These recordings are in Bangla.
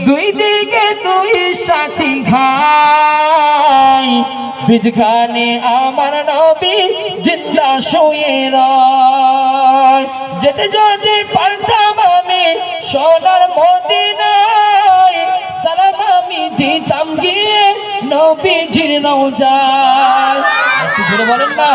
দুই দিকে দুই সাথী ভাই, বিজখানে আমার নবী জিন্দা শুয়ে রয়। যেতে যদি পারতাম আমি সোনার মদিনায়, সালাম আমি দিতাম গিয়ে নবীজির রওজায়। একটু জোরে বলেন না।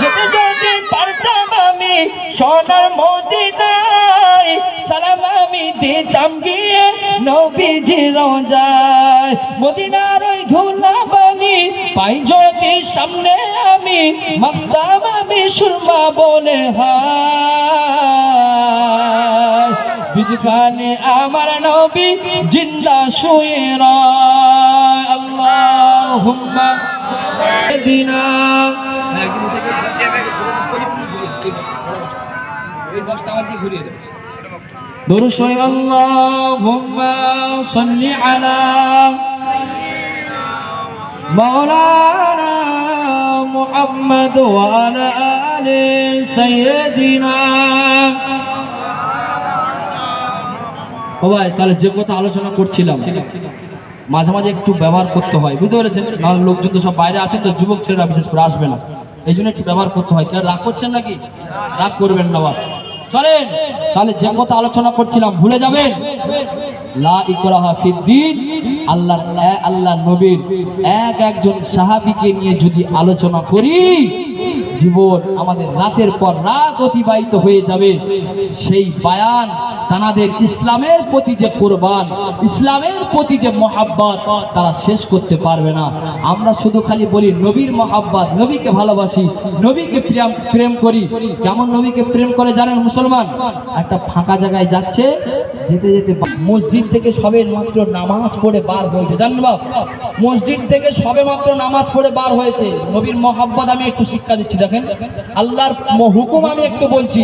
যেতে যদি পারতাম আমি সোনার মদিনায়, সালাম আমি দিতাম গিয়ে নবীজির রওজায়। মদিনার ওই ধুলাবালি পাই যদি সামনে আমি, মাখতাম আমি সুরমা বলে হায়। বিজখানে আমার নবী জিন্দা শুয়ে রয়। আল্লাহুম্মা সাল্লিনা। দরুদ শরীফ আল্লাহুম্মা সাল্লি আলা মাওলানা মুহাম্মদ ওয়া আলা আলি সাইয়্যিদিনা। ও ভাই, তাহলে যে কথা আলোচনা করছিলাম মাঝে মাঝে একটু ব্যবহার করতে হয়, বুঝতে পেরেছেন? নাহলে লোকজন তো সব বাইরে আছেন, তো যুবক ছেলেরা বিশেষ করে আসবে না, এই জন্য একটু ব্যবহার করতে হয়। কেউ রাগ করছেন নাকি? রাগ করবেন না। চলেন তাহলে যে কথা আলোচনা করছিলাম ভুলে যাবেন। লা ইকরাহা ফিদ্দিন। আল্লাহ নবীর একজন সাহাবীকে নিয়ে যদি আলোচনা করি, জীবন আমাদের রাতের পর রাত অতিবাহিত হয়ে যাবে। সেই বায়ান তানাদের ইসলামের প্রতি যে কোরবান, ইসলামের প্রতি যে মহাব্বত, তারা শেষ করতে পারবে না। আমরা শুধু খালি বলি নবীর মহাব্বত, নবীকে ভালোবাসি, নবীকে প্রেম করি। কেমন নবীকে প্রেম করে জানেন মুসলমান? একটা ফাঁকা জায়গায় যাচ্ছে, যেতে যেতে মসজিদ থেকে সবে মাত্র নামাজ পড়ে বার হয়েছে, জানেন বাপ? মসজিদ থেকে সবে মাত্র নামাজ পড়ে বার হয়েছে। নবীর মহাব্বত আমি একটু শিক্ষা দিচ্ছি, দেখেন আল্লাহর হুকুম আমি একটু বলছি।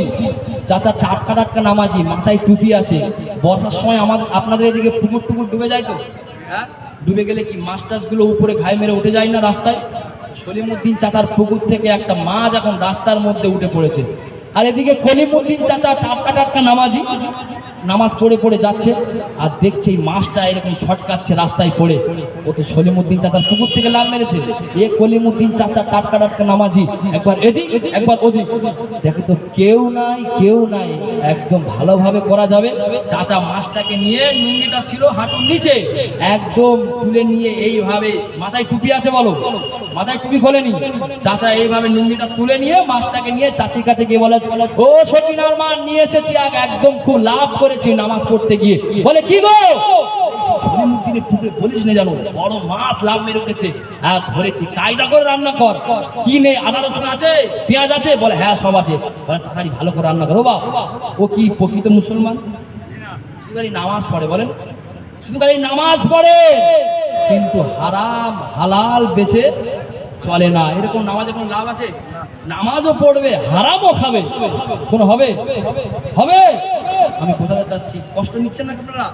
চাচা টাটকা টাটকা নামাজি, মাথায় টুপি আছে। বর্ষার সময় আপনাদের এদিকে পুকুর টুকুর ডুবে যায় তো, হ্যাঁ? ডুবে গেলে কি মাছ টাছগুলো উপরে ঘায়ে মেরে উঠে যায় না রাস্তায়? সলিমুদ্দিন চাচার পুকুর থেকে একটা মাছ এখন রাস্তার মধ্যে উঠে পড়েছে। আর এদিকে কলিমুদ্দিন চাচা টাটকা টাটকা নামাজি, নামাজ পড়ে পড়ে যাচ্ছে আর দেখছে এই মাছটা এরকম ছটকাচ্ছে রাস্তায় পড়ে। ও তো সলিমুদ্দিন চাচার পুকুর থেকে লাভ মেরেছে। এ কলিমুদ্দিন চাচা টাটকা টাটকা নামাজি, একবার এদিক একবার ওদিক, দেখে তো কেউ নাই, একদম ভালোভাবে করা যাবে। চাচা মাছটাকে নিয়ে, লুঙ্গিটা ছিল হাঁটুর নিচে, একদম তুলে নিয়ে এইভাবে, মাথায় টুপি আছে বলো, মাথায় টুপি খোলেনি, চাচা এইভাবে লুঙ্গিটা তুলে নিয়ে মাছটাকে নিয়ে চাচির কাছে গিয়ে বলে, ও সচিনার মা নিয়ে এসেছি, একদম খুব লাভ করেছি নামাজ পড়তে গিয়ে। বলে কি গো? সলিমুদ্দিনের পুকুরে বলিস না, জানো বড় মাছ লাভ মেরে উঠেছে। হ্যাঁ ধরেছি, কায়দা করে রান্না কর। কি নেই? আদা রসুন আছে, পেঁয়াজ আছে? বলে হ্যাঁ সব আছে। বলে তাড়াতাড়ি ভালো করে রান্না করো। বাবা, ও কি প্রকৃত মুসলমান? শুধু খালি নামাজ পড়ে, বলেন শুধু খালি নামাজ পড়ে, কিন্তু হারাম হালাল বেছে চলে না। এরকম নামাজে কোনো লাভ আছে? নামাজও পড়বে, হারামও খাবে, কোনো হবে? আমি বোঝাতে চাচ্ছি, কষ্ট নিচ্ছেন না আপনারা?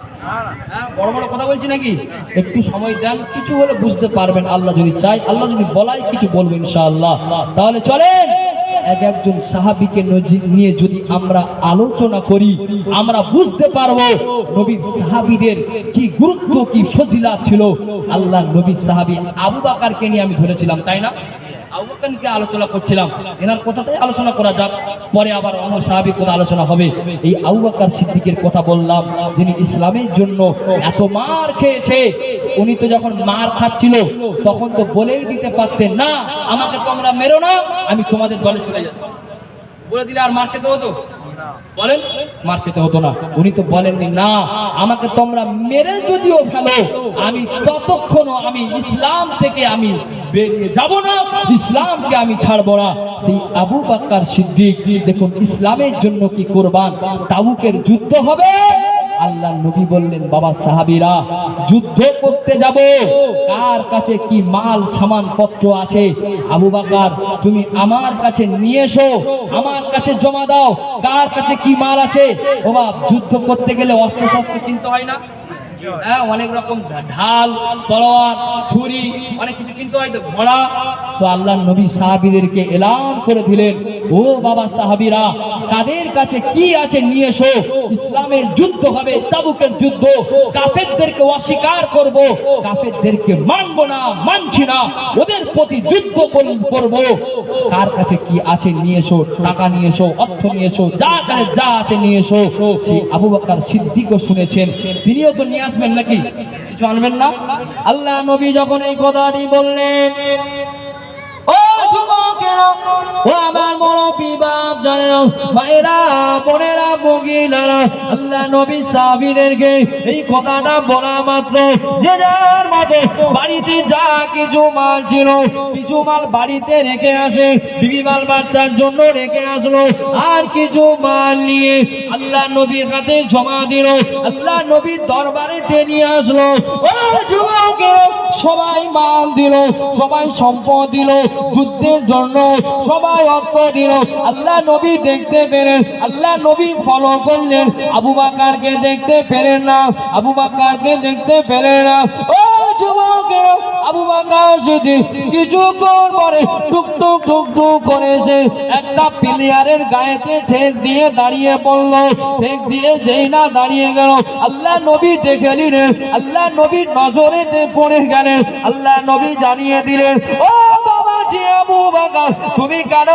হ্যাঁ, বড় বড় কথা বলছি নাকি? একটু সময় দেন, কিছু হলে বুঝতে পারবেন। আল্লাহ যদি চাই, আল্লাহ যদি বলাই, কিছু বলবো ইনশাআল্লাহ। তাহলে চলেন একজন সাহাবীকে নিয়ে যদি আমরা আলোচনা করি, আমরা বুঝতে পারবো নবীর সাহাবীদের কি গুরুত্ব, কি ফজিলাত ছিল। আল্লাহ নবীর সাহাবী আবু বকরকে নিয়ে আমি ধরেছিলাম, তাই না? আবু বকরকে আলোচনা করছিলাম, এনার কথাটাই আলোচনা করা যাক, পরে আবার অন্য সাহাবীর কথা আলোচনা হবে। এই আবু বকর সিদ্দিকের কথা বললাম, যিনি ইসলামের জন্য এত মার খেয়েছে। উনি তো যখন মার খাচ্ছিল তখন তো বলেই দিতে পারতেন, না আমাকে তোমরা মেরো না, আমি তোমাদের দলে চলে যাচ্ছি। বলে দিলে আর মার খেতে হতো? বলেন, মার খেতে হতো না। উনি তো বলেননি, না আমাকে তোমরা মেরে যদিও ফেলো, আমি ততক্ষণও আমি ইসলাম থেকে আমি বেরিয়ে যাব না, ইসলামকে আমি ছাড়বো না। সেই আবু বকর সিদ্দিক দেখুন ইসলামের জন্য কি কুরবান। তাবুকের যুদ্ধ হবে, আল্লাহ নবী বললেন, বাবা সাহাবীরা যুদ্ধ করতে যাব, কার কাছে কি মাল সামান পত্র আছে, আবু বকর তুমি আমার কাছে নিয়ে এসো, আমার কাছে জমা দাও, কার কাছে কি মাল আছে। ও বাপ, যুদ্ধ করতে গেলে অস্ত্র শস্ত্র কিনতে হয় না? হ্যাঁ, অনেক রকম ঢাল, তলোয়ার, ছুরি, অনেক কিছু কিনতে হয় তো, ঘোড়া। তো আল্লাহ নবী সাহাবীদেরকে এলান করে দিলেন, ও বাবা সাহাবীরা, তাদের কাছে কি আছে নিয়ে এসো। ইসলামের যুদ্ধ হবে, তাবুকের যুদ্ধ। কাফেরদেরকে অস্বীকার করব, কাফেরদেরকে মানবো না, মানছি না, ওদের প্রতি যুদ্ধ করব। কার কাছে কি আছে নিয়ে এসো, টাকা নিয়ে এসো, অর্থ নিয়ে এসো, যা কাছে যা আছে নিয়ে এসো। সেই আবু বকর সিদ্দিকও শুনেছেন, তিনিও তো নিয়ে আসবেন নাকি, কিছু আনবেন না? আল্লাহ নবী যখন এই কথাটি বললেন, ও যুবকেরা, ও আমার মুরব্বি বাপ জানেরা, ভাইরা, বোনেরা, মহিলারা, আল্লাহ নবী সাহাবীদেরকে এই কথাটা বলা মাত্র যে যার মতো বাড়িতে যা কিছু মাল ছিল, কিছু মাল বাড়িতে রেখে আসে, বিবি মাল বাচ্চার জন্য রেখে আসলো, আর কিছু মাল নিয়ে আল্লাহ নবীর হাতে জমা দিল, আল্লাহ নবীর দরবারেতে নিয়ে আসলো। ও যুবকেরা, সবাই মাল দিল, সবাই সম্পদ দিল, যুদ্ধের জন্য সবাই অর্থ দিল। আল্লাহ নবী দেখতে পেলেন, আল্লাহ নবী ফলো করলেন, আবু বকরকে দেখতে পেলেন না, আবু বকরকে দেখতে পেলেন না। ও যুবকেরা, আবু বকর সিদ্দিক কিছুক্ষণ পরে টুকটুক টুকটুক করেছে একটা প্লেয়ারের গায়েতে ঠেক দিয়ে দাঁড়িয়ে পড়ল। ঠেক দিয়ে যেই না দাঁড়িয়ে গেল, আল্লাহ নবী দেখে নিলেন, আল্লাহ নবী নজরেতে পড়ে গেলেন। আল্লাহ নবী জানিয়ে দিলেন, ও বাবাজি আবু বকর, তুমি কেন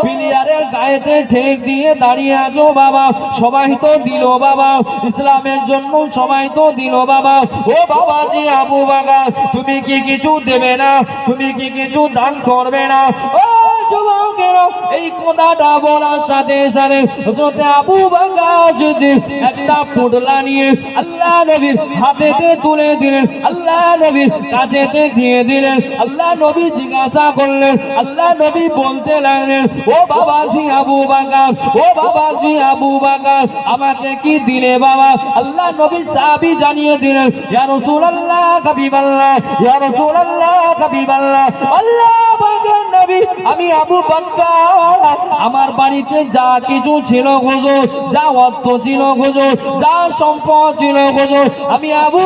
প্লেয়ারের গায়েতে ঠেক দিয়ে দাঁড়িয়ে আছো বাবা? সবাই তো দিল বাবা, ইসলামের জন্য সবাই তো দিল বাবা। ও বাবাজি আবু বকর, তুমি কি কিছু দেবে না? তুমি কি কিছু দান করবে না? ও যুবকেরা, এই কথাটা বলার সাথে সাথে হযরত আবু বকর সিদ্দিক একটা পুটলা নিয়ে আল্লাহ নবীর হাতেতে তুলে দিলেন, আল্লাহ নবীর কাছেতে দিয়ে দিলেন। আল্লাহ নবী জিজ্ঞাসা করলেন, আল্লাহ নবী বলতে লাগলেন, ও বাবাজি আবু বকর, ও বাবাজি আবু বকর, আমাকে কি দিলে বাবা? আল্লাহ নবী সাহাবী জানিয়ে দিলেন, ইয়া রাসূলুল্লাহ, হাবিবাল্লাহ, ইয়া রাসূলুল্লাহ, হাবিবাল্লাহ, আল্লাহ পাকের নবী, আমি আবু বকর, আমার বাড়িতে যা কিছু ছিল হুজুর, যা অর্থ ছিল হুজুর, যা সম্পদ ছিল হুজুর, আমি আবু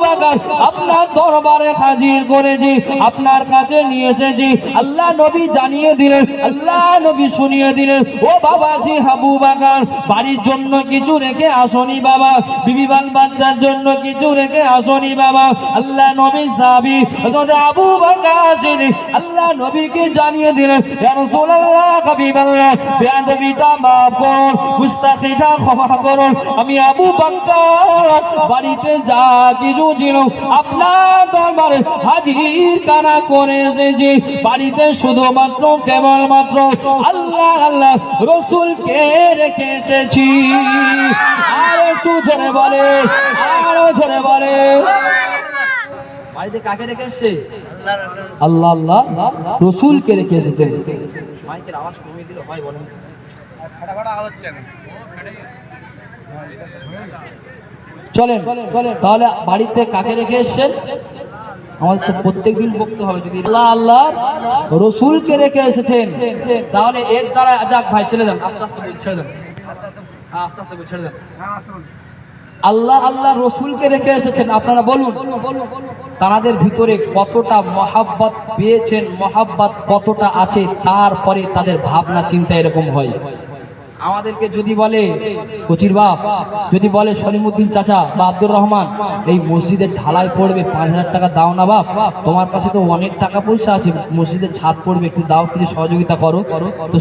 বকর আপনার দরবারে হাজির করেছি, আপনার কাছে নিয়ে এসেছি। আল্লাহ নবী জানিয়ে দিলেন, আল্লাহ নবী শুনিয়ে দিলেন, ও বাবাজি আবু বকর, বাড়ির জন্য কিছু রেখে আসনি বাবা, বিবি বাল বাচ্চার জন্য কিছু রেখে আসনি বাবা। আল্লাহ নবী সাহাবী হযরত আবু বকর সিদ্দিক আল্লাহ নবীকে জানিয়ে দিলেন, ইয়া রাসূলুল্লাহ, হাবিবাল্লাহ, বেয়াদবিটা মাফ করুন, গুস্তাখিটা ক্ষমা করুন, আমি আবু বকর বাড়িতে যা কিছু ছিল আপনার দরবারে হাজির কানা করে এসেছি। বাড়িতে শুধুমাত্র কেবলমাত্র আল্লাহ আল্লাহ রসুলকে রেখে এসেছি। আর একটু জোরে বলে, আরো জোরে বলে, বাড়িতে কাকে রেখে এসছে? আল্লাহ আল্লাহ রসুলকে রেখে এসেছেন। মাইকের আওয়াজ কমিয়ে দিলে হয়, বলেন? চলেন তাহলে বাড়িতে কাকে রেখে এসছেন? আমাদের তো প্রত্যেকদিন বলতে হবে, যদি আল্লাহ আল্লাহ রসুলকে রেখে এসেছেন তাহলে এর দ্বারা, যাক ভাই ছেড়ে দেন, আস্তে আস্তে ছেড়ে দেন, আস্তে আস্তে ছেড়ে দেন। আল্লাহ আল্লাহ রসুলকে রেখে এসেছেন, আপনারা বলুন তাদের ভিতরে কতটা মহাব্বত পেয়েছেন, মহাব্বত কতটা আছে, তারপরে তাদের ভাবনা চিন্তা এরকম হয়। আমাদেরকে যদি বলে কচির বাপ, যদি বলে সলিমুদ্দিন চাচা বা আব্দুর রহমান, এই মসজিদের ঢালাই পড়বে, 5,000 টাকা দাও না বাপ, তোমার কাছে তো অনেক টাকা পয়সা আছে, মসজিদের ছাদ পড়বে, একটু দাও, কিছু সহযোগিতা করো। তো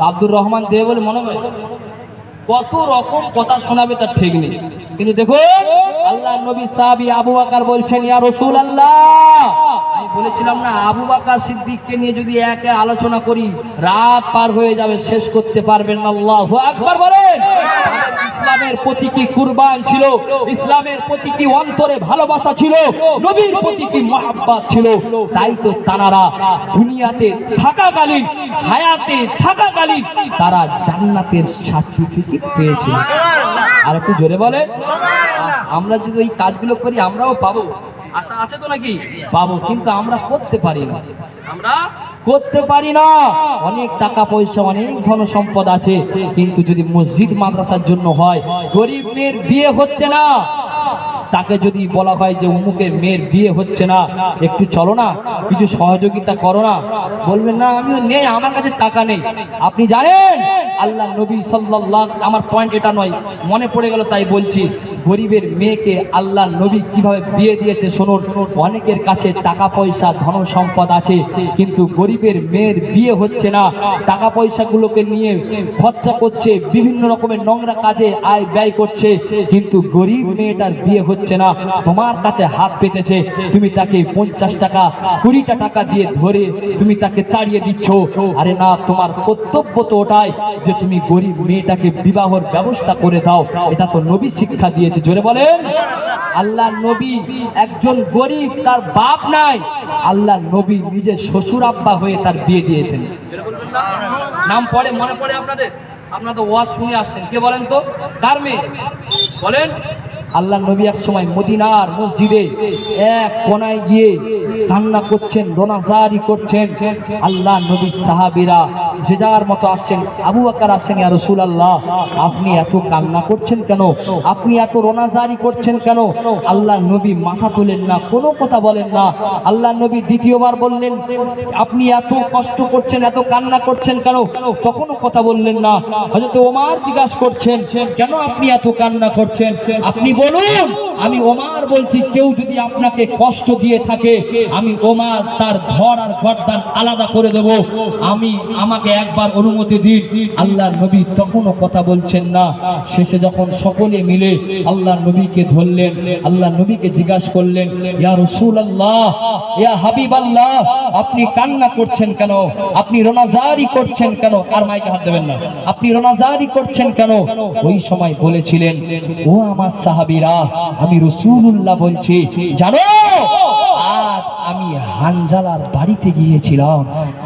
আব্দুর রহমান দেবে বলে মনে হয়? কত রকম কথা শোনাবে তার ঠিক নেই। কিন্তু দেখো আল্লাহ নবী সাহাবী আবু বকর বলছেন, ইয়া রাসূলুল্লাহ, আমি বলেছিলাম না আবু বকর সিদ্দিককে নিয়ে যদি একে আলোচনা করি রাত পার হয়ে যাবে, শেষ করতে পারবেন না। আল্লাহু আকবার বলেন। ইসলামের প্রতি কি কুরবান ছিল, ইসলামের প্রতি কি অন্তরে ভালোবাসা ছিল, নবীর প্রতি কি মহব্বত ছিল, তাই তো তারা দুনিয়াতে থাকাকালীন, হায়াতে থাকাকালীন তারা জান্নাতের সার্টিফিকেট পেয়েছিল। আর একটু জোরে বলে, আমরা যদি এই কাজগুলো করি আমরাও পাবো, আশা আছে তো নাকি? পাবো, কিন্তু আমরা করতে পারি না, আমরা করতে পারি না। অনেক টাকা পয়সা, অনেক ধন সম্পদ আছে, কিন্তু যদি মসজিদ মাদ্রাসার জন্য হয়, গরিব মেয়ের বিয়ে হচ্ছে না, তাকে যদি বলা হয় যে অমুকের মেয়ের বিয়ে হচ্ছে না, একটু চলো না, কিছু সহযোগিতা করো না, বলবেন না আমিও নেই, আমার কাছে টাকা নেই। আপনি জানেন আল্লাহ নবী সাল্লাল্লাহু, আমার পয়েন্ট এটা নয়, মনে পড়ে গেল তাই বলছি, গরিবের মেয়েকে আল্লাহ নবী কিভাবে বিয়ে দিয়েছে শুনুন। অনেকের কাছে টাকা পয়সা ধন সম্পদ আছে, কিন্তু গরিবের মেয়ের বিয়ে হচ্ছে না, টাকা পয়সাগুলোকে নিয়ে খরচা করছে, বিভিন্ন রকমের নোংরা কাজে আয় ব্যয় করছে, কিন্তু গরিব মেয়েটার বিয়ে হচ্ছে না। তোমার কাছে হাত পেতেছে, তুমি তাকে 50 টাকা 20টা টাকা দিয়ে ধরে তুমি তাকে তাড়িয়ে দিচ্ছ। আরে না, তোমার কর্তব্য তো ওটাই যে তুমি গরিব মেয়েটাকে বিবাহর ব্যবস্থা করে দাও। এটা তো নবী শিক্ষা দিয়েছে, জোরে বলেন। আল্লাহ নবী একজন গরিব, তার বাপ নাই, আল্লাহ নবী নিজে শ্বশুর আব্বা হয়ে তার বিয়ে দিয়েছেন। নাম পড়ে মনে পড়ে আপনাদের? আপনারা তো ওয়াজ শুনে আসছেন, কে বলেন তো কার মেয়ে বলেন? আল্লাহ নবী এক সময় মদিনার মসজিদে এক কোনায় গিয়ে কান্না করছেন, রোনাজারি করছেন। আল্লাহ নবীর সাহাবীরা যে যার মতো আসছেন। আবু বকর আসেন, ইয়া রাসূলুল্লাহ আপনি এত কান্না করছেন কেন, আপনি এত রোনাজারি করছেন কেন? আল্লাহ নবী মাথা তোলেন না, কোনো কথা বলেন না। আল্লাহ নবী দ্বিতীয়বার বললেন আপনি এত কষ্ট করছেন, এত কান্না করছেন কেন? তখনও কথা বললেন না। হযরত ওমর জিজ্ঞাসা করছেন কেন আপনি এত কান্না করছেন? আপনি বলুন। আমি ওমর বলছি, কেউ যদি আপনাকে কষ্ট দিয়ে থাকে, আমি ওমর তার ঘর আর গর্দান আলাদা করে দেব, আমাকে একবার অনুমতি দিন। আল্লাহ নবী তখনও কথা বলছেন না। শেষে যখন সকলে মিলে আল্লাহ নবীকে ধরলেন, আল্লাহ নবীকে জিজ্ঞাসা করলেন, ইয়া রাসূলুল্লাহ, ইয়া হাবিবাল্লাহ, আপনি কান্না করছেন কেন? আপনি রোনাজারি করছেন কেন? আর মাইকে হাত দেবেন না। আপনি রোনাজারি করছেন কেন? ওই সময় বলেছিলেন, ও আমার সাহাবীরা, আমি রাসূলুল্লাহ বলছি, জানো আজ আমি হানজালার বাড়িতে গিয়েছিলাম,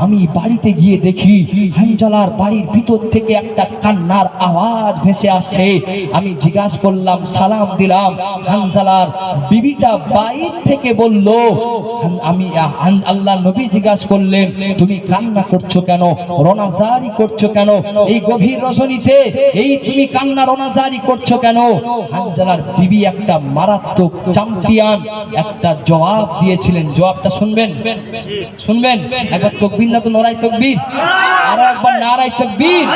আমি বাড়িতে গিয়ে দেখি হানজালার বাড়ির ভিতর থেকে একটা কান্নার আওয়াজ ভেসে আসছে। আমি জিজ্ঞাসা করলাম, সালাম দিলাম, হানজালার বিবিটা বাইর থেকে বলল, আল্লাহ নবী জিজ্ঞাসা করলেন তুমি কান্না করছো কেন, রোনাজারি করছো কেন? এই গভীর রজনীতে এই তুমি কান্না রোনাজারি করছো কেন? হানজালার বিবি একটা মারাত্মক চ্যাম্পিয়ন একটা জবাব দিয়েছিলেন। জবাবটা শুনবেন, শুনবেন। একবার তাকবীর না তো নারায়ে তাকবীর, আর একবার নারায়ে তাকবীর।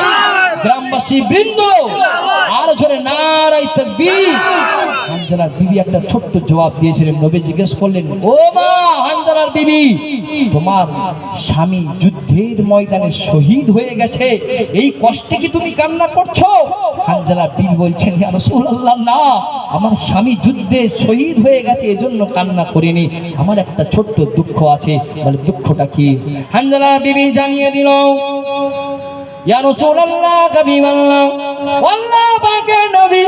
গ্রামবাসী বৃন্দ আর জোরে নারায়ে তাকবীর। হানজালার বিবি একটা ছোট্ট জবাব দিয়েছিলেন। নবী জিজ্ঞেস করলেন, ও মা হানজালার বিবি, তোমার স্বামী যুদ্ধের ময়দানে শহীদ হয়ে গেছে, এই কষ্টে কি তুমি কান্না করছো? হানজালার বিবি বলছেন, ইয়া রাসূলুল্লাহ না, আমার স্বামী যুদ্ধে শহীদ হয়ে গেছে, এজন্য কান্না করিনি, আমার একটা ছোট্ট দুঃখ আছে। বলে দুঃখটা কি? হানজালার বিবি জানিয়ে দিল, ইয়া রাসূলুল্লাহ, হাবিবাল্লাহ, আল্লাহ পাকের নবী,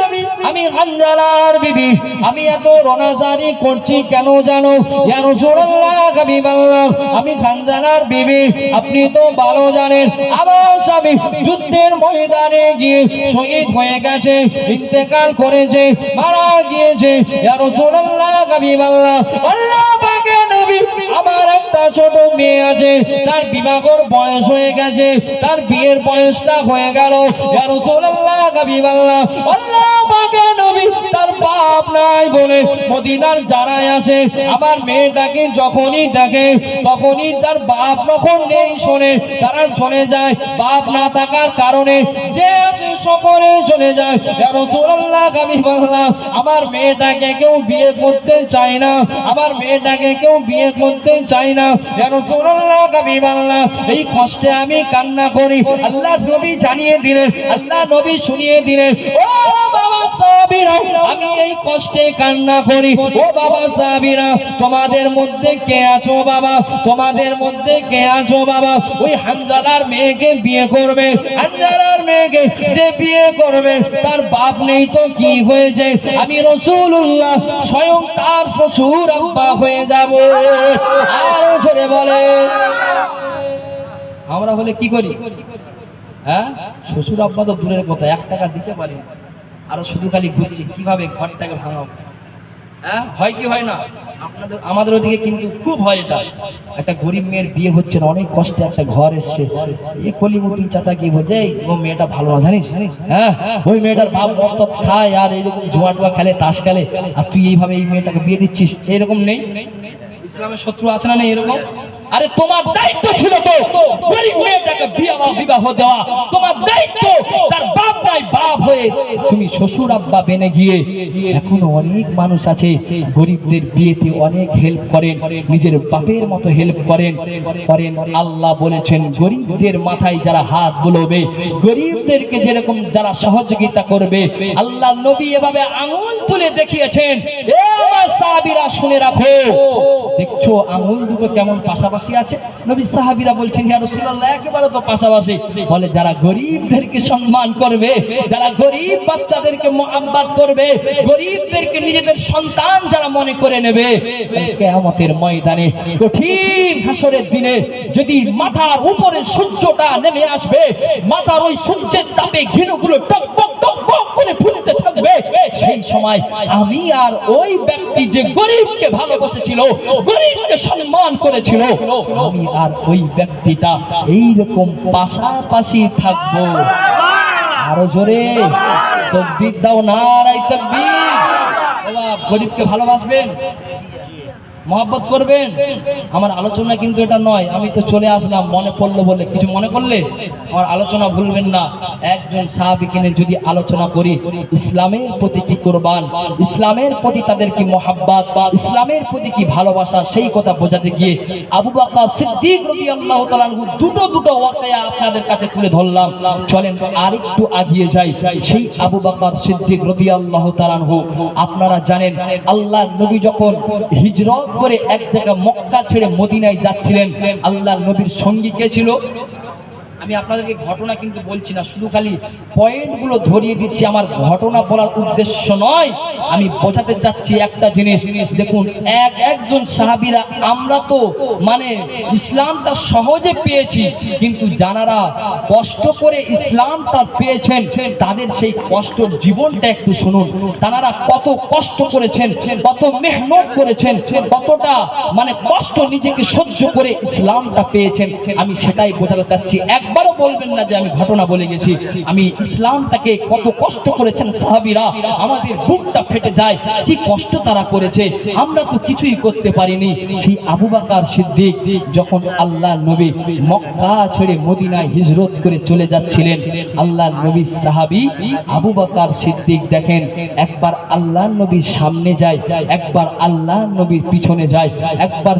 আমি হানজালার বিবি, আমি এত রোনাজারি করছি কেন জানো? ইয়া রাসূলুল্লাহ, হাবিবাল্লাহ, আমি হানজালার বিবি, আপনি তো ভালো জানেন আমার স্বামী যুদ্ধের ময়দানে গিয়ে শহীদ হয়ে গেছে, ইন্তেকাল করেছে, মারা গিয়েছে। ইয়া রাসূলুল্লাহ, হাবিবাল্লাহ, আল্লাহ পাকের নবী, আমার একটা ছোট মেয়ে আছে, তার বিবাহর বয়স হয়ে গেছে, তার বিয়ের বয়সটা হয়ে গেল। ইয়া রাসূলুল্লাহ, হাবিবাল্লাহ, আল্লাহ পাকের নবী, তার বাপ নাই বলে মদিনার জানায় আসে, আমার মেয়েটাকে যখনই দেখে তখনই তার বাপ যখন নেই শোনে, তারা চলে যায়। বাপ না থাকার কারণে যে আসে সকলে চলে যায়। ইয়া রাসূলুল্লাহ, হাবিবাল্লাহ, আমার মেয়েটাকে কেউ বিয়ে করতে চায় না, আমার মেয়েটাকে কেউ বিয়ে করতে চায় না। ইয়া রাসূলুল্লাহ, হাবিবাল্লাহ, এই কষ্টে আমি কান্না করি। আল্লাহ নবী জানিয়ে দিলেন, আল্লাহ নবী শুনিয়ে দিলেন, ও বাবা সাহাবীরা, আমি এই কষ্টে কান্না করি। ও বাবা সাহাবীরা, তোমাদের মধ্যে কে আছো বাবা, তোমাদের মধ্যে কে আছো বাবা, ওই হানজালার মেয়েকে বিয়ে করবে? হানজালার মেয়েকে যে বিয়ে করবে তার বাপ নেই তো কি হয়েছে? আমি রাসূলুল্লাহ স্বয়ং তার শ্বশুর আব্বা হয়ে যাব। আরো জোরে বলে। আমরা হলে কি করি? হ্যাঁ, শ্বশুর আব্বা তো দূরের কথা, 1 টাকা দিতে পারি, আরো শুধু খালি ঘুরছি কিভাবে ঘরটাকে ভাঙাবো। হ্যাঁ, হয় কি হয় না? আপনাদের আমাদের ওদিকে কিন্তু খুব হয় এটা। একটা গরিব মেয়ের বিয়ে হচ্ছে না, অনেক কষ্টে একটা ঘর এসছে, এই কলিমুদ্দিন চাচা কি বলছে, এই ও মেয়েটা ভালো না জানিস, হ্যাঁ ওই মেয়েটার বাপ মদ খায় আর এইরকম জুয়া টুয়া খেলে, তাস খেলে, আর তুই এইভাবে এই মেয়েটাকে বিয়ে দিচ্ছিস, এরকম নেই? ইসলামের শত্রু আছে না নেই এরকম? আরে তোমার দায়িত্ব ছিল তো গরিব মেয়েটাকে বিবাহ দেওয়া, তোমার দায়িত্ব। তার বাপ নাই, বাপ হয়ে তুমি শ্বশুর আব্বা বেনে গিয়ে, এখনো অনেক মানুষ আছে গরিবদের বিয়েতে অনেক হেল্প করেন, নিজের বাপের মতো হেল্প করেন। আল্লাহ বলেছেন গরিবদের মাথায় যারা হাত বুলোবে, গরিবদেরকে যেরকম যারা সহযোগিতা করবে, আল্লাহ নবী এভাবে আঙুল তুলে দেখিয়েছেন। এ আমার সাহাবীরা শুনে রাখো, দেখছো আঙুল দুটো কেমন পাশাপাশি আছে? নবী সাহাবীরা বলছেন ইয়া রাসূলুল্লাহ একেবারে তো পাশাপাশি। বলে যারা গরিবদেরকে সম্মান করবে, যারা গরিব বাচ্চাদেরকে মোহাব্বত করবে, গরিবদেরকে নিজেদের সন্তান যারা মনে করে নেবে, কিয়ামতের ময়দানে কঠিন হাসরের দিনে যদি মাথার উপরে সূর্যটা নেমে আসবে, মাথার ওই সূর্যের তাপে ঘিনুগুলো টকবক টকবক করে ফুটতে থাকবে, সেই সময় আমি আর ওই ব্যক্তি যে গরিবকে ভালোবেসেছিল, গরিবকে সম্মান করেছিল, আমি আর ওই ব্যক্তিটা এইরকম পাশাপাশি থাকবো। আরো জোরে তাকবীর দাও, নারায়ে তাকবীর। বাবা গরিবকে ভালোবাসবেন, মহব্বত করবেন। আমার আলোচনা কিন্তু এটা নয়, আমি তো চলে আসলাম মনে পড়লো বলে, কিছু মনে করলে আমার আলোচনা ভুলবেন না। একজন সাহাবীকে নিয়ে যদি আলোচনা করি, ইসলামের প্রতি কি কুরবান, ইসলামের প্রতি তাদের কি মহব্বত, ইসলামের প্রতি কি ভালোবাসা, সেই কথা বোঝাতে গিয়ে আবু বকর সিদ্দিক রাদিয়াল্লাহু তাআলা আনহু দুটো ওয়াকিয়া আপনাদের কাছে তুলে ধরলাম। চলেন আরেকটু আগিয়ে যাই। সেই আবু বকর সিদ্দিক রাদিয়াল্লাহু তাআলা আনহু, আপনারা জানেন আল্লাহর নবী যখন হিজরত করে এক জায়গা মক্কা ছেড়ে মদিনায় যাচ্ছিলেন, আল্লাহর নবীর সঙ্গী কে ছিল? আমি আপনাদেরকে ঘটনা কিন্তু বলছি না, শুধু খালি পয়েন্টগুলো ধরিয়ে দিচ্ছি। আমার ঘটনা বলার উদ্দেশ্য নয়, আমি বোঝাতে চাচ্ছি একটা জিনিস। দেখুন একজন সাহাবীরা, আমরা তো মানে ইসলামটা সহজে পেয়েছি, কিন্তু যারা কষ্ট করে ইসলামটা পেয়েছেন তাদের সেই কষ্টের জীবনটা একটু শুনুন। তারা কত কষ্ট করেছেন, কত মেহনত করেছেন, কতটা মানে কষ্ট নিজেকে সহ্য করে ইসলামটা পেয়েছেন, আমি সেটাই বোঝাতে চাচ্ছি। একবারও বলবেন না যে আমি ঘটনা বলে গেছি। আমি ইসলামটাকে কত কষ্ট করেছেন সাহাবীরা, আমাদের বুকটা ফেটে যায়, কি কষ্ট তারা করেছে, আমরা তো কিছুই করতে পারিনি। সেই আবু বকর সিদ্দিক যখন আল্লাহর নবী মক্কা ছেড়ে মদিনায় হিজরত করে চলে যাচ্ছিলেন, আল্লাহর নবীর সাহাবী আবু বকর সিদ্দিক দেখেন একবার আল্লাহর নবীর সামনে যায়, একবার আল্লাহর নবীর পিছনে যায়, একবার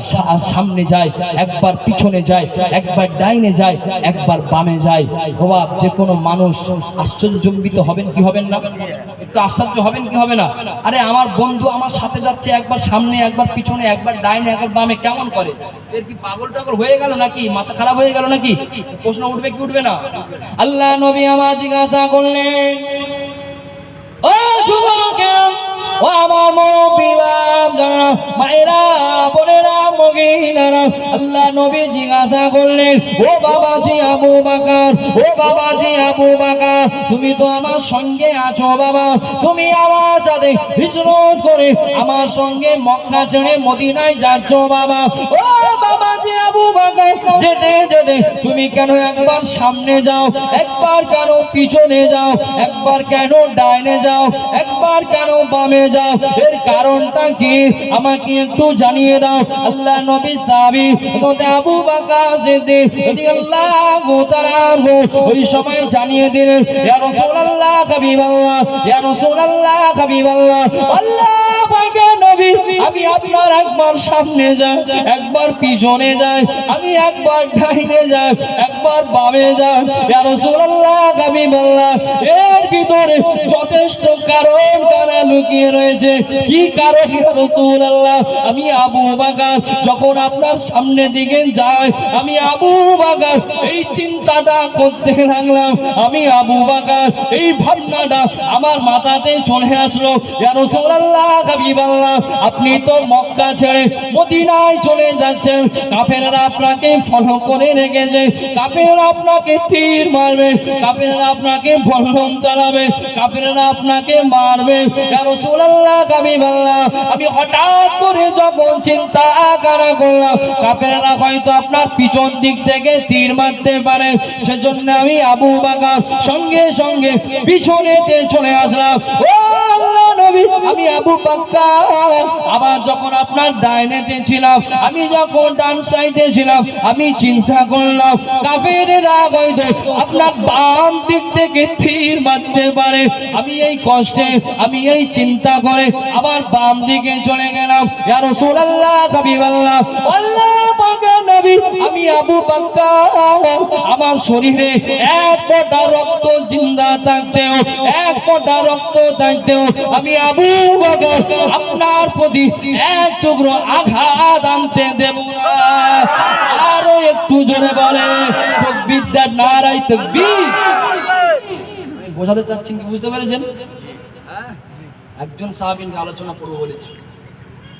সামনে যায়, একবার পিছনে যায়, একবার ডাইনে যায়, একবার বামে যায়। বাবা যে কোনো মানুষ আশ্চর্যজম্বিত হবেন কি হবেন না? একটু আশ্চর্য হবেন কি হবে না? আরে আমার বন্ধু আমার সাথে যাচ্ছে, একবার সামনে, একবার পিছনে, একবার ডাইনে, একবার বামে, কেমন করে? এর কি পাগল টাগল হয়ে গেল নাকি? মাথা খারাপ হয়ে গেল নাকি? প্রশ্ন উঠবে কি উঠবে না? আল্লাহ নবী আমার জিজ্ঞাসা করলেন, ও যুবকেরা, ও আমার মুরব্বিরা, মায়েরা, বোনেরা, মহিলারা, আল্লাহ নবী জিজ্ঞাসা করলেন, ও বাবাজি আবু বকর, ও বাবাজি আবু বকর, তুমি তো আমার সঙ্গে আছো বাবা, তুমি আমার সাথে হিজরত করে আমার সঙ্গে মক্কা ছেড়ে মদিনায় যাচ্ছ বাবা। ও বাবাজি আবু বকর, যেতে যেতে তুমি কেন একবার সামনে যাও, একবার কেন পিছনে যাও, একবার কেন ডাইনে যাও, একবার কেন বামে যাও, এর কারণটা কি আমাকে একটু জানিয়ে দাও। আল্লাহ নবী সাহাবী আবু বকর সিদ্দিক রাদিয়াল্লাহু তাআলা ওই সময় জানিয়ে দিলেন, ইয়া রাসূলুল্লাহ হাবিবাল্লাহ, ইয়া রাসূলুল্লাহ হাবিবাল্লাহ, আল্লাহ পাকের নবী, আমি আপনার একবার সামনে যাই, একবার পিছনে যাই, আমি একবার ডাইনে যাই, একবার বামে যাই, ইয়া রাসূলুল্লাহ হাবিবাল্লাহ, এর ভিতরে যথেষ্ট কারণ কারা লুকিয়ে রয়েছে। কি কারণ ইয়া রাসূলুল্লাহ? আমি আবু বকর যখন আপনার সামনে দিকে যাই, আমি আবু বকর এই চিন্তাটা করতে লাগলাম, আমি আবু বকর এই ভাবনাটা আমার মাথাতে চলে আসলো, ইয়া রাসূলুল্লাহ হাবিবাল্লাহ, আপনি তো মক্কা ছেড়ে মদিনায় চলে যাচ্ছেন, কাফেররা আপনাকে ফলো করে রেখেছে, কাফেররা আপনাকে তীর মারবে, কাফেররা আপনাকে বল্লম চালাবে, কাফেররা আপনাকে মারবে। ইয়া রাসূলুল্লাহ, আমি হঠাৎ করে যখন চিন্তা করলাম কাফেররা হয়তো আপনার পিছন দিক থেকে তীর মারতে পারে, সেজন্য আমি আবু বকর সঙ্গে সঙ্গে পিছনেতে চলে আসলাম। ও আল্লাহ নবী, আমি আবু বকর আবার যখন আপনার ডাইনেতে ছিলাম, আমি যখন ডান সাইডে ছিলাম, আমি চিন্তা করলাম কাফেররা হয়তো আপনার বাম দিক থেকে তীর মারতে পারে। আমি এই কষ্টে, আমি এই চিন্তা করে আবার বাম দিকে চলে গেলাম। ইয়া রাসূলুল্লাহ, হাবিবাল্লাহ, আল্লাহ পাকের নবী, আমি আবু বকর আমার শরীরে এক ফোঁটা রক্ত জিন্দা থাকতেও, এক ফোঁটা রক্ত থাকতেও আমি আবু বকর আপনার প্রতি এক টুকরো আঘাত আনতে দেব না। আরো একটু জোরে বলে তাকবীর, নারায়ে তাকবীর। বোঝাতে চাচ্ছেন কি, বুঝতে পেরেছেন? একজন সাহাবীকে আলোচনা করব বলেছি,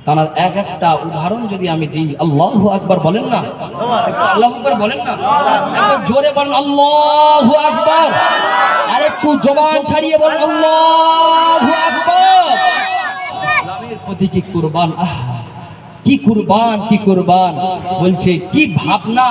তার এক একটা উদাহরণ যদি আমি দিই, আল্লাহু আকবার বলেন না, আল্লাহু আকবার বলেন না, একটু জোরে বলেন আল্লাহু আকবার, আর একটু জবান ছাড়িয়ে বলেন আল্লাহু আকবার। ইসলামের প্রতি কি কুরবান, কি কুরবান, কি কুরবান বলছে, কি ভাবনা,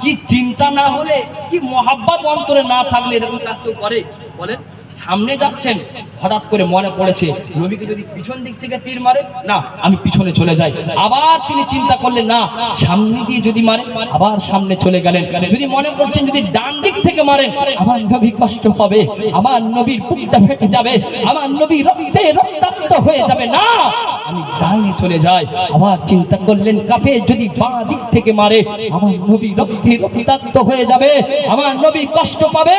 কি চিন্তা না হলে, কি মহাব্বত অন্তরে না থাকলে এরকম কাজ কেউ করে বলেন? সামনে যাচ্ছেন, হঠাৎ করে মনে পড়েছে নবীকে যদি পিছন দিক থেকে তীর মারে, না আমি পিছনে চলে যাই। আবার তিনি চিন্তা করলেন, না সামনে দিয়ে যদি মারে, আবার সামনে চলে গেলেন। যদি মনে করছেন যদি ডান দিক থেকে মারেন, আমার নবী কষ্ট পাবে, আমার নবীর বুকটা ফেটে যাবে, আমার নবী রক্তে রক্তাক্ত হয়ে যাবে, না আমি ডাইনে চলে যাই। আবার চিন্তা করলেন কাফের যদি বাঁ দিক থেকে মারে, আমার নবী রক্তে রক্তাক্ত হয়ে যাবে, আমার নবী কষ্ট পাবে,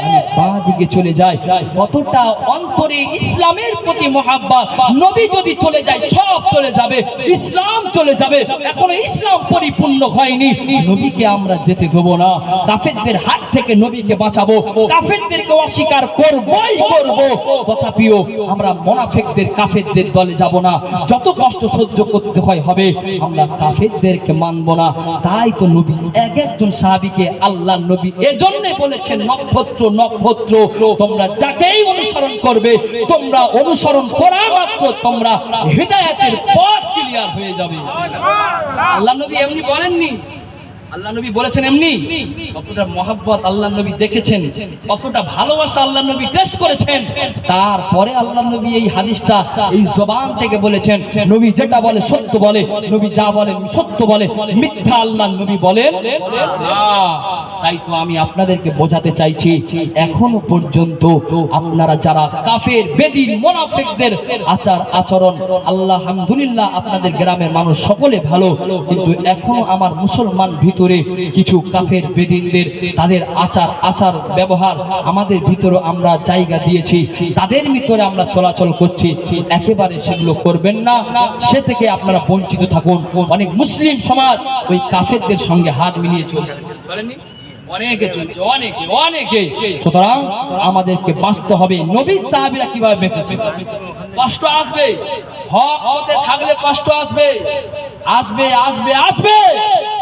আমি বাঁ দিকে চলে যাই। কতটা অন্তরে ইসলামের প্রতি মহাব্বত, নবী যদি চলে যায় সব চলে যাবে, ইসলাম চলে যাবে। এখনো ইসলাম পরিপূর্ণ হয়নি, নবীকে আমরা যেতে দেব না, কাফেরদের হাত থেকে নবীকে বাঁচাবো, কাফেরদেরকে অস্বীকার করবই করব। তথাপিও আমরা মুনাফিকদের, কাফেরদের দলে যাব না, যত কষ্ট সহ্য করতে হয় হবে, আমরা কাফেরদেরকে মানব না। তাই তো নবী এক একজন সাহাবীকে আল্লাহ নবী এজন্য বলেছেন, নক্ষত্র নক্ষত্র তোমরা যাকেই অনুসরণ করবে, তোমরা অনুসরণ করা মাত্র তোমরা হিদায়াতের পথ ক্লিয়ার হয়ে যাবে। আল্লাহ নবী এমনি বলেননি, আল্লাহ নবী বলেছেন এমনি। কতটা মহব্বত আল্লাহ নবী দেখেছেন, কতটা ভালোবাসা আল্লাহ নবী টেস্ট করেছেন, তারপরে আল্লাহ নবী এই হাদিসটা এই জবান থেকে বলেছেন। নবী যেটা বলে সত্য বলে, নবী যা বলেন সত্য বলে, মিথ্যা আল্লাহ নবী বলেন না। তাই তো আমি আপনাদেরকে বোঝাতে চাইছি, এখনো পর্যন্ত আপনারা যারা কাফের, বেদীন, মুনাফিকদের আচার আচরণ, আল্লাহ আলহামদুলিল্লাহ আপনাদের গ্রামের মানুষ সকলে ভালো, কিন্তু এখনো আমার মুসলমান ভিতরে কিছু কাফের, বেদীনদের তাদের আচার ব্যবহার আমাদের ভিতরে আমরা জায়গা দিয়েছি, তাদের ভিতরে আমরা চলাচল করছি। একেবারে সেগুলো করবেন না, সে থেকে আপনারা বঞ্চিত থাকুন। অনেক মুসলিম সমাজ ওই কাফেরদের সঙ্গে হাত মিলিয়ে চলছে, চলেননি? অনেকে চলছে, অনেকে অনেকে। সুতরাং আমাদেরকে বাঁচতে হবে। নবী সাহাবীরা কিভাবে বেঁচেছে? কষ্ট আসবে, হক হতে থাকলে কষ্ট আসবে, আসবে আসবে আসবে,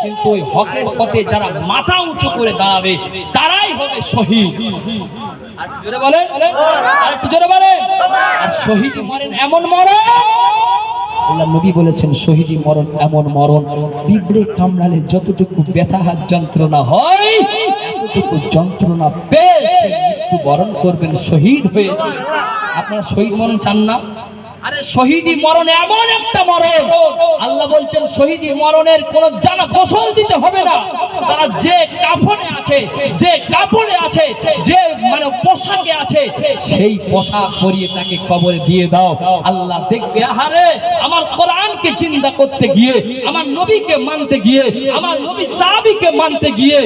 কিন্তু ওই হকের পথে যারা মাথা উঁচু করে দাঁড়াবে তারাই হবে শহীদ। আর জোরে বলেন, আর জোরে বলেন, আর শহীদ মরেন এমন মরণ, আল্লাহ নবী বলেছেন শহীদি মরণ এমন মরণ, পিঁপড়ে কামড়ালে যতটুকু ব্যথা যন্ত্রণা হয়, এতটুকু যন্ত্রণা পেয়ে মৃত্যু বরণ করবেন শহীদ হয়ে। আপনারা শহীদ মরণ চান না? আরে শহীদি মরণ এমন একটা মরণ, আল্লাহ বলছেন শহীদি মরণের কোন জানা গোসল দিতে হবে না। তারা যে কাফনে আছে, যে কাপড়ে আছে, যে মানে পোশাকে আছে, সেই পোশাক পরিয়ে তাকে কবরে দিয়ে দাও। আল্লাহ দেখবে, আহারে আমার কোরআনকে চিন্তা করতে গিয়ে, আমার নবীকে মানতে গিয়ে, আমার নবী সাহাবীকে মানতে গিয়ে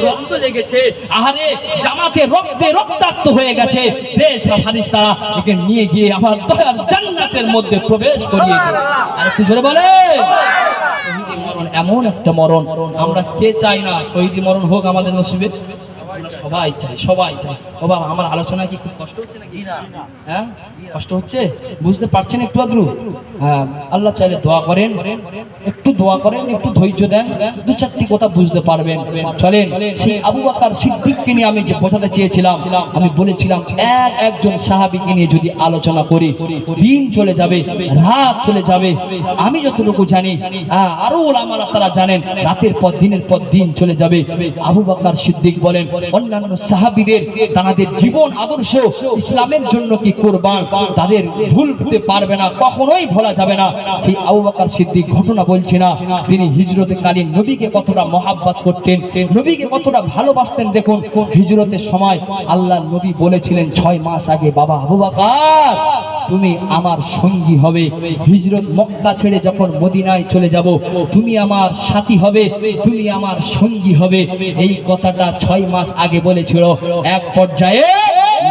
রক্ত লেগেছে, আহারে জামাতে রক্তে রক্তাক্ত হয়ে গেছে, দেশ ফারিস্তারা একে নিয়ে গিয়ে আমার দয়ার জান্নাতের মধ্যে প্রবেশ করিয়ে দিল। আর একটু জোরে বলে, শহীদি মরণ এমন একটা মরণ, আমরা কে চাই না শহীদি মরণ হোক আমাদের নসিবে? সবাই চাই, সবাই চাই। ও বাবা, আমার আলোচনা কি খুব কষ্ট হচ্ছে নাকি? হ্যাঁ, কষ্ট হচ্ছে, বুঝতে পারছেন একটু আদ্রু? হ্যাঁ, আল্লাহ চাইলে দোয়া করেন, একটু দোয়া করেন, একটু ধৈর্য দেন, দু চারটি কথা বুঝতে পারবেন। চলেন, সেই আবু বকর সিদ্দিককে নিয়ে আমি যে বোঝাতে চেয়েছিলাম, আমি বলেছিলাম একজন সাহাবীকে নিয়ে যদি আলোচনা করি, দিন চলে যাবে, রাত চলে যাবে। আমি যতটুকু জানি, আরো ওলামারা তারা জানেন, রাতের পর দিনের পর দিন চলে যাবে। আবু বকর সিদ্দিক বলেন, অন্যান্য সাহাবীদের তাদের জীবন আদর্শ ইসলামের জন্য কি কুরবান, তাদের ভুলতে পারবে না, কখনোই ভোলা যাবে না। সেই আবু বকর সিদ্দিক ঘটনা বলছি না, তিনি হিজরতে কালীন নবীকে কতটা মহাব্বত করতেন, নবীকে কতটা ভালোবাসতেন। দেখুন, হিজরতের সময় আল্লাহ নবী বলেছিলেন 6 মাস আগে, বাবা আবু বকর তুমি আমার সঙ্গী হবে, হিজরত মক্কা ছেড়ে যখন মদিনায় চলে যাব, তুমি আমার সাথী হবে, তুমি আমার সঙ্গী হবে। এই কথাটা 6 মাস আগে বলেছিল। এক পর্যায়ে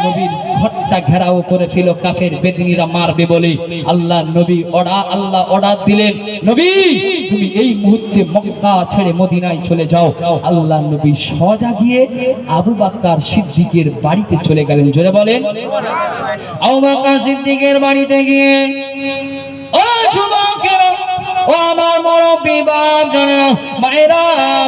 নবীর ঘরটা ঘেরাও করে ফেল কাফের বেদিনীরা মারবে বলে। আল্লাহ নবী আল্লাহ অর্ডার দিলেন, নবী তুমি এই মুহূর্তে মক্কা ছেড়ে মদিনায় চলে যাও। আল্লাহ নবী সোজা গিয়ে আবু বকর সিদ্দিকের বাড়িতে চলে গেলেন। জোরে বলেন, আবু বকর সিদ্দিকের বাড়িতে গিয়ে, ও যুবকেরা, ও আমার মুরব্বি বাপজানেরা, মায়েরা,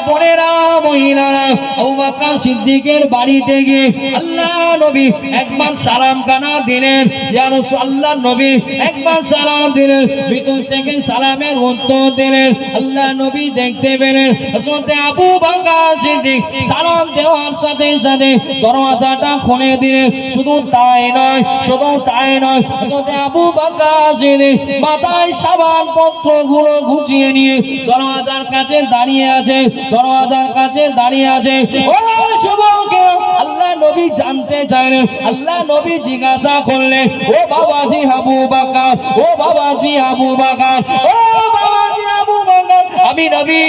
বোনেরা, মহিলারা, আবু বকর সিদ্দিকের বাড়িতে গিয়ে আল্লাহ নবী একবার সালাম কানা দিলেন। ইয়া রাসূল, আল্লাহ নবী একবার সালাম দিলেন, ভিতর থেকে সালামের উত্তর দিলেন। আল্লাহ নবী দেখতে পেলেন হযরত আবু বকর সিদ্দিক সালাম দেওয়ার সাথে সাথে দরওয়াজাটা খুলে দিলেন। শুধু তাই নয়, শুধু তাই নয়, হযরত আবু বকর সিদ্দিক মাথায় সাবান পত্রগুলো গুছিয়ে নিয়ে দরওয়াজার কাছে দাঁড়িয়ে আছে, দরওয়াজার কাছে দাঁড়িয়ে আছে। ও যুবকেরা, আল্লাহ নবী জানতে চাইলেন, আল্লাহ নবী জিজ্ঞাসা করলেন, ও বাবাজি আবু বকর, ও বাবাজি আবু বকর, ও বাবাজি আবু বকর, আমি নবী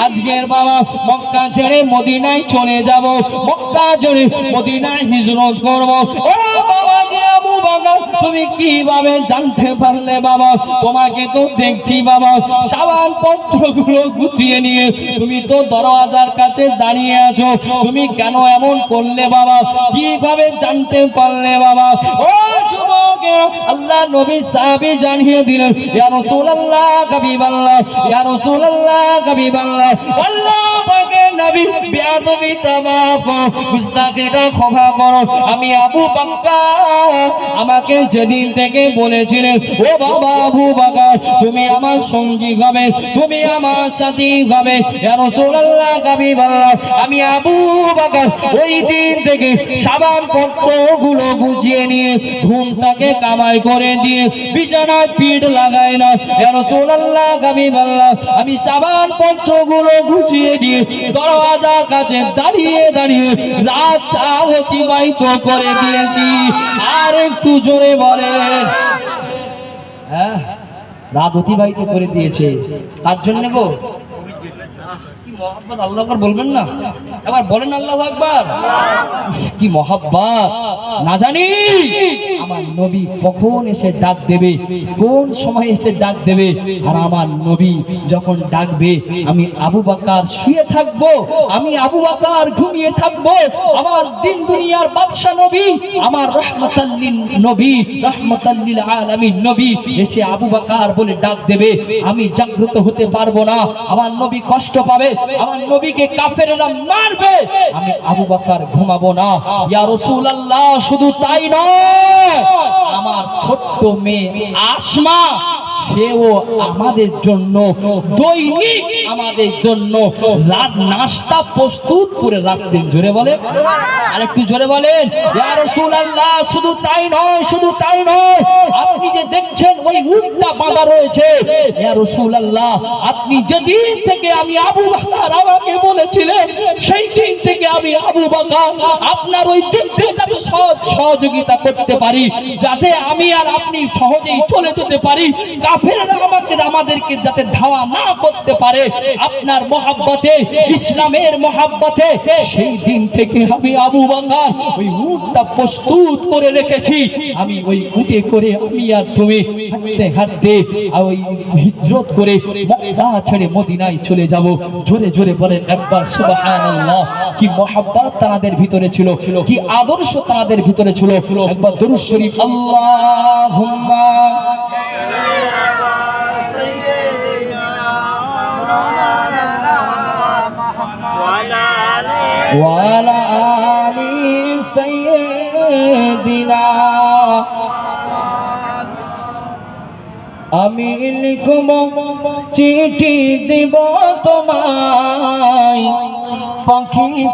আজকের বাবা মক্কা ছেড়ে মদিনায় চলে যাব, মক্কা ছেড়ে মদিনায় হিজরত করব। ও বাবাজি আবু বকর, তুমি কিভাবে জানতে পারলে বাবা? তোমাকে তো দেখছি বাবা সাবান পত্রগুলো গুছিয়ে নিয়ে তুমি তো দরওয়াজার কাছে দাঁড়িয়ে আছো, তুমি কেন এমন করলে বাবা? কিভাবে জানতে পারলে বাবা? ও যুবকেরা, আল্লাহ নবী সাহাবী জানিয়ে দিলেন, ইয়া রাসূলুল্লাহ হাবিবাল্লাহ, ইয়া রাসূলুল্লাহ হাবিবাল্লাহ, আল্লাহ পাকের নবী বেয়াদবি তামাফ গুস্তাখিটা ক্ষমা করো। আমি আবু বকর, আমাকে যেদিন থেকে বলেছিলেন, ও বাবা আবু বকর তুমি আমার সঙ্গী হবে, তুমি আমার সাথী হবে, ইয়া রাসূলুল্লাহ হাবিবাল্লাহ, আমি আবু বকর ওই দিন থেকে সাবান পত্রগুলো গুছিয়ে নিয়ে ঘুমটাকে কামাই করে দিয়ে বিছানায় পিঠ লাগাই না, ইয়া রাসূলুল্লাহ হাবিবাল্লাহ, আমি সাবান পত্রগুলো গুছিয়ে নিয়ে দরওয়াজার কাছে দাঁড়িয়ে দাঁড়িয়ে রাতটা অতিবাহিত করে দিয়েছি। আর একটু জোরে বলেন, হ্যাঁ, রাত অতিবাহিত করে দিয়েছে। তার জন্য গো কি মহব্বত, আল্লাহু আকবার বলবেন না? এবার বলেন আল্লাহু আকবার। কি মহব্বত, না জানি আমার নবী কখন এসে ডাক দেবে, কোন সময় এসে ডাক দেবে। আর আমার নবী যখন ডাকবে, আমি আবু বকর শুয়ে থাকবো, আমি আবু বকর ঘুমিয়ে থাকবো। আমার দিন দুনিয়ার বাদশা নবী, আমার রাহমাতাল লিল নবী, রাহমাতাল লিল আলামিন নবী এসে আবু বকর বলে ডাক দেবে, আমি জাগ্রত হতে পারবো না, আমার নবী কষ্ট পাবে, আমার নবীকে কাফেররা মারবে, আমি আবু বকর ঘুমাবো না। ইয়া রাসূলুল্লাহ, শুধু তাই নয়, আমার ছোট্ট মেয়ে আসমা সেও আমাদের জন্য দৈনিক আমাদের জন্য রাত নাস্তা প্রস্তুত করে রাখতেন। জোরে বলেন, আর একটু জোরে বলেন, ইয়া রাসূলুল্লাহ, শুধু তাই নয়, শুধু তাই নয়, আপনি যে দেখছেন ওই উটটা বাঁধা রয়েছে, ইয়া রাসূলুল্লাহ, আপনি যেদিন থেকে আমি আবু বকর আমাকে বলেছিলেন, সেই দিন থেকে আমি আবু বকর আপনার ওই যুদ্ধে যাতে সহযোগিতা করতে পারি, যাতে আমি আর আপনি সহজেই চলে যেতে পারি, কাফেররা আমাদেরকে যাতে ধাওয়া না করতে পারে, আপনার মহব্বতে, ইসলামের মহব্বতে সেই দিন থেকে আমি আবু বকর ওই উটটা প্রস্তুত করে রেখেছি। আমি ওই উটে করে আমি আর তুমি হাঁটতে হাঁটতে ওই হিজরত করে মক্কা ছেড়ে মদিনায় চলে যাব। জোরে জোরে বলেন একবার সুবহানাল্লাহ। কি মহব্বত তাদের ভিতরে ছিল, কি আদর্শ তাদের ভিতরে ছিল। একবার দরুদ শরীফ আল্লাহুম্মা ওয়ালা আলি সাইয়্যিদিনা। আমি লিখব চিঠি দিব তোমায় পাখি